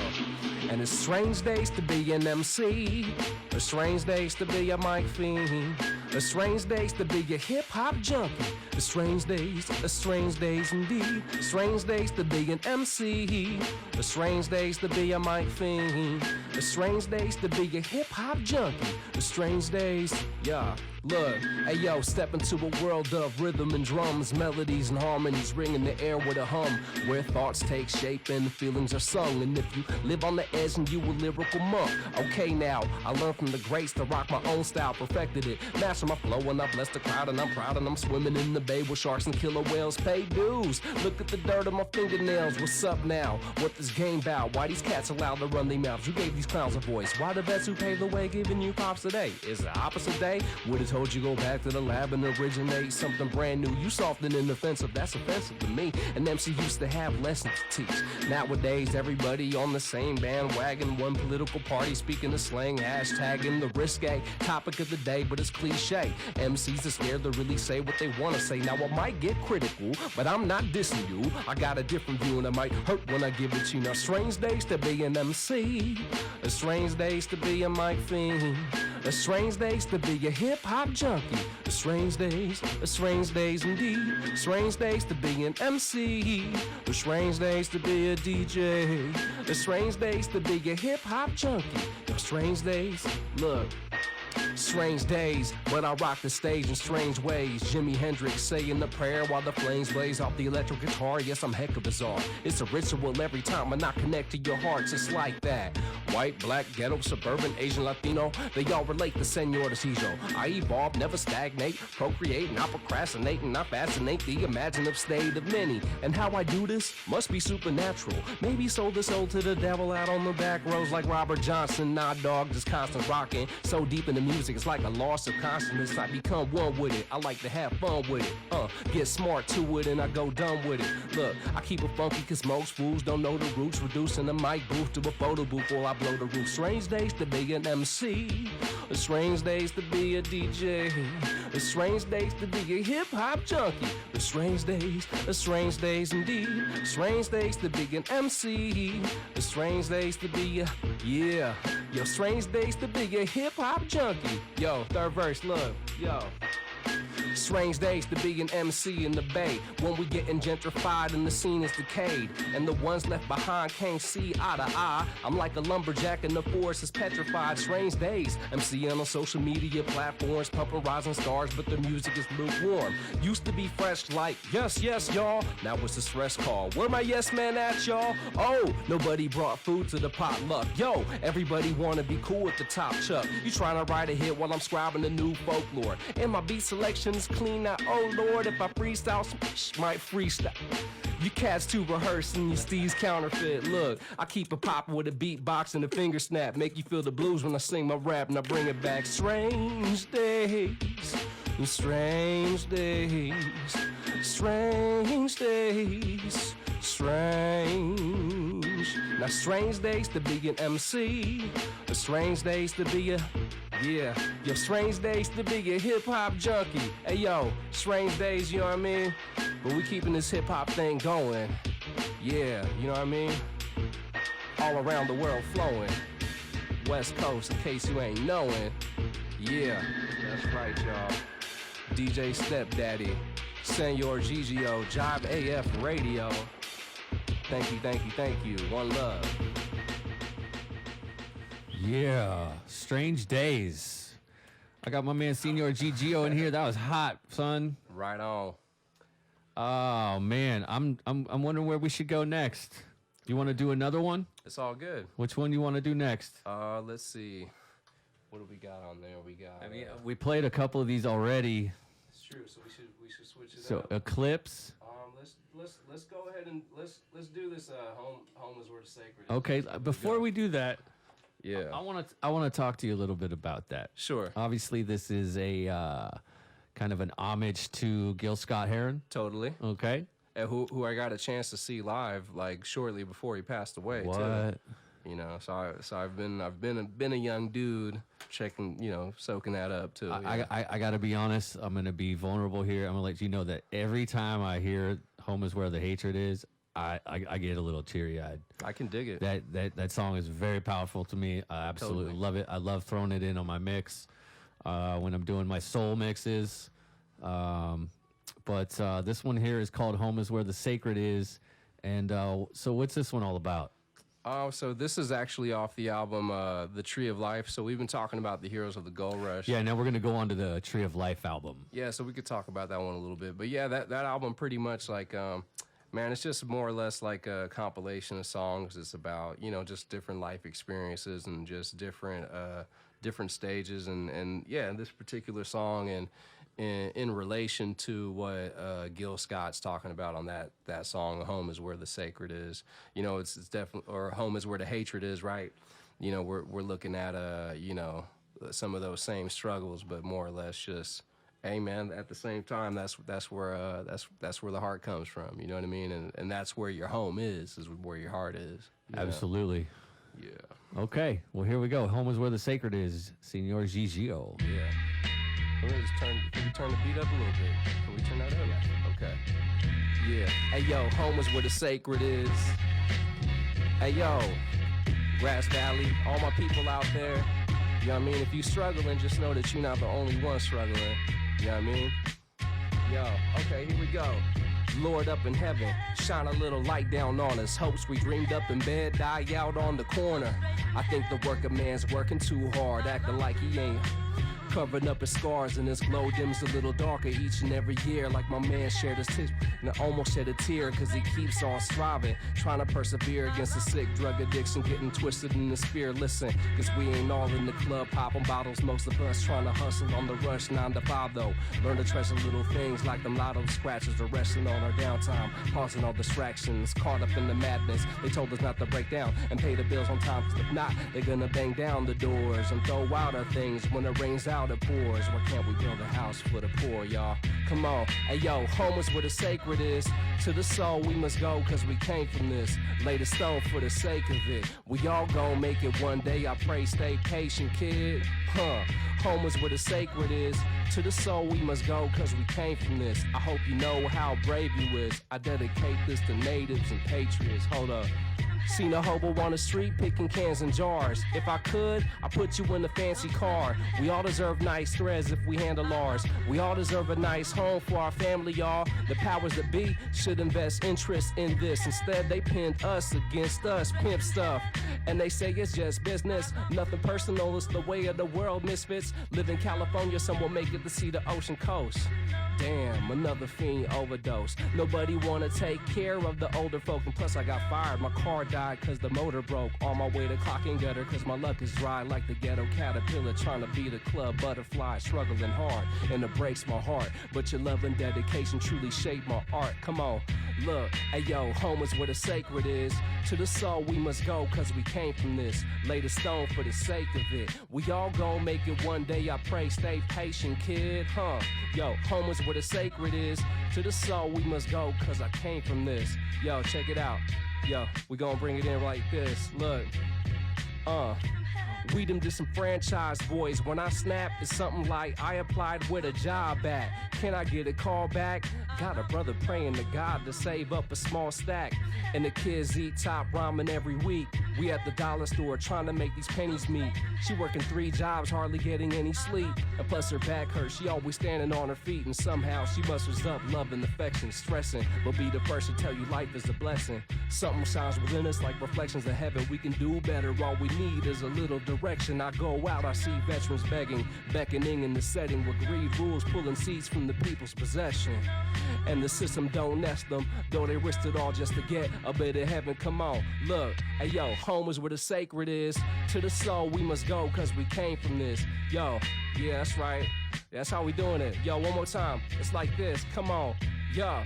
And it's strange days to be an MC. A strange days to be a mic fiend. A strange days to be a hip-hop junkie. A strange days indeed. Strange days to be an MC. A strange days to be a mic fiend. A strange days to be a hip-hop junkie. A strange days, yeah. Look, hey yo, step into a world of rhythm and drums, melodies and harmonies ringing the air with a hum, where thoughts take shape and feelings are sung. And if you live on the edge and you a lyrical monk, okay now, I learned from the greats to rock my own style, perfected it, master my flow, and I bless the crowd, and I'm proud, and I'm swimming in the bay with sharks and killer whales. Pay dues, look at the dirt on my fingernails. What's up now? What this game bout? Why these cats allowed to run their mouths? Who gave these clowns a voice? Why the vets who paved the way giving you props today? Is it the opposite day? Would've told you go back to the lab and originate something brand new. You soft and inoffensive, that's offensive to me. And MC used to have lessons to teach. Nowadays, everybody on the same bandwagon. One political party speaking the slang, hashtagging the risque topic of the day, but it's cliche. MCs are scared to really say what they want to say. Now, I might get critical, but I'm not dissing you. I got a different view, and it might hurt when I give it to you. Now, strange days to be an MC. A strange days to be a mic fiend. A strange days to be a hip-hop junkie. A strange days indeed. Strange days to be an MC. A strange days to be a DJ. A strange days to be a hip-hop junkie. A strange days, look. Strange days, but I rock the stage in strange ways. Jimi Hendrix saying the prayer while the flames blaze off the electric guitar. Yes, I'm heck of bizarre. It's a ritual every time I not connect to your hearts. It's like that. White, black, ghetto, suburban, Asian, Latino, they all relate to Señor Gigio. I evolve, never stagnate, procreate, not procrastinate, and I fascinate the imaginative state of many. And how I do this must be supernatural. Maybe sold the soul to the devil out on the back roads like Robert Johnson. Nah, dog, just constant rocking. So deep in the music, it's like a loss of consciousness. I become one with it. I like to have fun with it. Get smart to it and I go dumb with it. Look, I keep it funky cause most fools don't know the roots. Reducing the mic booth to a photo booth while I blow the roof. Strange days to be an MC. Strange days to be a DJ. Strange days to be a hip-hop junkie. Strange days indeed. Strange days to be an MC. Strange days to be a, yeah. Yo, strange days to be a hip-hop junkie. Yo, third verse, look, yo. Strange days to be an MC in the Bay when we getting gentrified and the scene is decayed and the ones left behind can't see eye to eye. I'm like a lumberjack and the forest is petrified. Strange days, MCing on social media platforms, pumping rising stars, but the music is lukewarm. Used to be fresh like yes, yes, y'all. Now it's a stress call. Where my yes man at, y'all? Oh, nobody brought food to the potluck. Yo, everybody wanna be cool with the top chuck. You trying to write a hit while I'm scribing the new folklore, and my beat selections clean now. Oh Lord, if I freestyle, some might freestyle. You cats too rehearsed and your steez counterfeit. Look, I keep it poppin' with a beatbox and a finger snap. Make you feel the blues when I sing my rap and I bring it back. Strange days, strange days, strange days, strange. Now strange days to be an MC, strange days to be a, yeah, yo, strange days to be a hip-hop junkie. Hey, yo, strange days, you know what I mean? But we keeping this hip-hop thing going. Yeah, you know what I mean? All around the world flowing. West Coast, in case you ain't knowing. Yeah, that's right, y'all. DJ Stepdaddy, Señor Gigio, Jive AF Radio. Thank you, thank you, thank you. One love. Yeah, strange days. I got my man Señor Gigio in here. That was hot, son. Right on. Oh man, I'm wondering where we should go next. You want to do another one? It's all good. Which one you want to do next? Let's see. What do we got on there? We got. I mean, we played a couple of these already. It's true. So we should switch it So up. Eclipse. Let's go ahead and let's do this. Home is where the sacred is. Okay, before we do that, Yeah. I want to talk to you a little bit about that. Sure. Obviously, this is a kind of an homage to Gil Scott-Heron. Totally. Okay. And who I got a chance to see live like shortly before he passed away. What? Too. You know, so I've been a young dude checking, you know, soaking that up too. Yeah. I got to be honest. I'm going to be vulnerable here. I'm going to let you know that every time I hear "Home Is Where the Hatred Is," I get a little teary-eyed. I can dig it. That song is very powerful to me. I absolutely love it. I love throwing it in on my mix when I'm doing my soul mixes. But this one here is called "Home Is Where the Sacred Is," and so what's this one all about? So this is actually off the album The Tree of Life. So we've been talking about the heroes of the Gold Rush. Yeah, now we're gonna go on to the Tree of Life album. Yeah, so we could talk about that one a little bit. But yeah, that album pretty much like, man, it's just more or less like a compilation of songs. It's about, you know, just different life experiences and just different stages. And yeah, this particular song and in relation to what Gil Scott's talking about on that song, "Home Is Where the Sacred Is." You know, it's definitely, or "Home Is Where the Hatred Is," right? You know, we're looking at you know, some of those same struggles, but more or less just, hey man, at the same time, that's where the heart comes from. You know what I mean? And that's where your home is where your heart is. Absolutely. Yeah. Okay, well here we go. "Home Is Where the Sacred Is," Señor Gigio. Yeah. Can we turn the beat up a little bit? Can we turn that up? Okay. Yeah. Hey yo, home is where the sacred is. Hey yo, Grass Valley, all my people out there. You know what I mean? If you struggling, just know that you're not the only one struggling. You know what I mean? Yo, okay, here we go. Lord up in heaven, shine a little light down on us. Hopes we dreamed up in bed die out on the corner. I think the worker man's working too hard, acting like he ain't. covering up his scars, and his glow dims a little darker each and every year. Like my man shared his tips and I almost shed a tear, cause he keeps on striving, trying to persevere against a sick drug addiction, getting twisted in the spear. Listen, cause we ain't all in the club popping bottles, most of us trying to hustle on the rush 9 to 5 though. Learn to treasure little things like them lotto scratches, or resting on our downtime, pausing all distractions, caught up in the madness. They told us not to break down and pay the bills on time, cause if not, they're gonna bang down the doors and throw out our things. When it rains out, it pours. Why can't we build a house for the poor, y'all? Come on. Hey, yo, home is where the sacred is. To the soul we must go, cause we came from this. Lay the stone for the sake of it. We all gon' make it one day, I pray. Stay patient, kid. Home is where the sacred is. To the soul we must go, cause we came from this. I hope you know how brave you is. I dedicate this to natives and patriots. Hold up. Seen a hobo on the street picking cans and jars. If I could, I'd put you in a fancy car. We all deserve nice threads if we handle ours. We all deserve a nice home for our family, y'all. The powers that be should invest interest in this. Instead, they pinned us against us, pimp stuff. And they say it's just business, nothing personal, it's the way of the world, misfits. Live in California, some will make it to see the ocean coast. Damn, another fiend overdose. Nobody wanna take care of the older folk. And plus I got fired, my car died cause the motor broke. On my way to clock and gutter cause my luck is dry. Like the ghetto caterpillar trying to be the club butterfly. Struggling hard and it breaks my heart. But your love and dedication truly shaped my art. Come on, look, hey yo, home is where the sacred is. To the soul we must go cause we came from this. Lay the stone for the sake of it. We all gon' make it one day, I pray. Stay patient, kid, Yo, home is where the sacred is. To the soul we must go cause I came from this. Yo, check it out. Yo, we gon' bring it in like this. Look, we them disenfranchised boys. When I snap, it's something like I applied with a job at. Can I get a call back? Got a brother praying to God to save up a small stack. And the kids eat top ramen every week. We at the dollar store trying to make these pennies meet. She working 3 jobs, hardly getting any sleep. And plus her back hurts, she always standing on her feet. And somehow she musters up love and affection, stressing. But be the first to tell you life is a blessing. Something shines within us like reflections of heaven. We can do better, all we need is a little direction. I go out, I see veterans begging, beckoning in the setting with greed rules, pulling seats from the people's possession. And the system don't nest them, though they risked it all just to get a bit of heaven. Come on, look, hey yo, home is where the sacred is. To the soul we must go, cause we came from this. Yo, yeah, that's right, that's how we doing it. Yo, one more time, it's like this, come on, yo.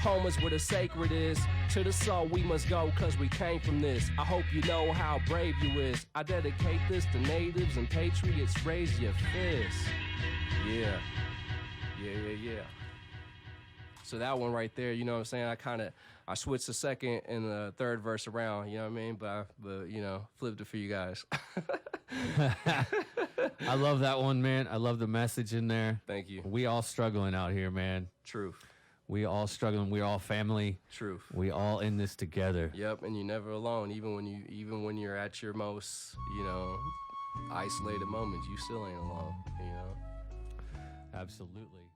Home is where the sacred is. To the soul we must go cause we came from this. I hope you know how brave you is. I dedicate this to natives and patriots. Raise your fist. Yeah. So that one right there, you know what I'm saying? I switched the second and the third verse around, you know what I mean? But you know, flipped it for you guys. I love that one, man. I love the message in there. Thank you. We all struggling out here, man. Truth. We all struggling. We're all family. Truth. We all in this together. Yep, and you're never alone. Even when you're at your most, you know, isolated moments, you still ain't alone. You know. Absolutely.